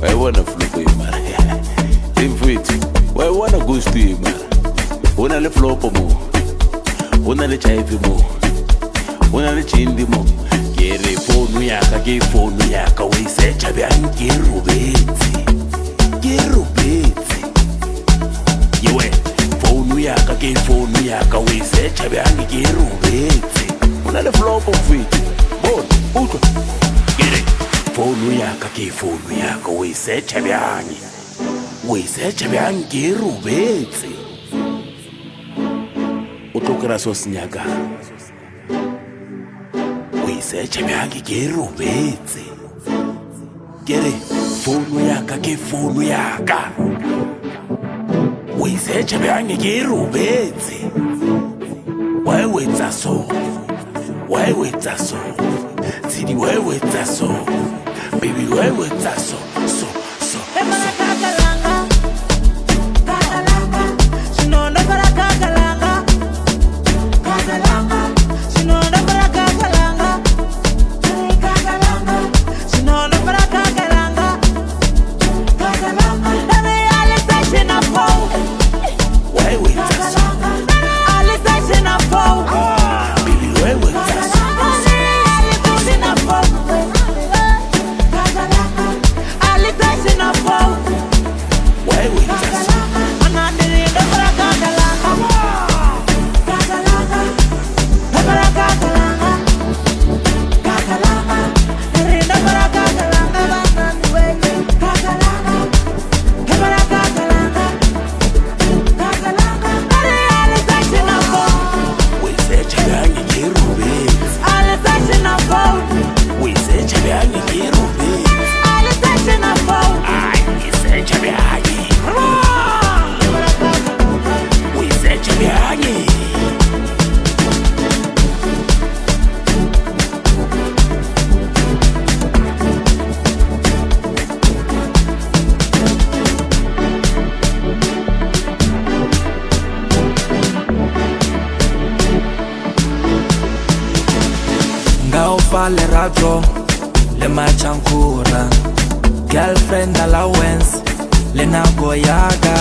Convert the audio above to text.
Wayibona flopo imara imfethu wayibona gusto imara una le flopo mo una le chaipi mo una le chindi mo ke re phone ya ka o isearcha bjang ke robetse yewe phone ya ka o isearcha bjang ke robetse una le flopo mfethu bona utlwa phone ya ka o isearcha bjang ke robetse o tlo kry-a se o se nyakang o isearcha bjang ke robetse ke re phone ya ka o isearcha bjang ke robetse wa wetsa so tshedi wa wetsa so baby wa wetsa so lerato le machankura girlfriend allowance le nako yaka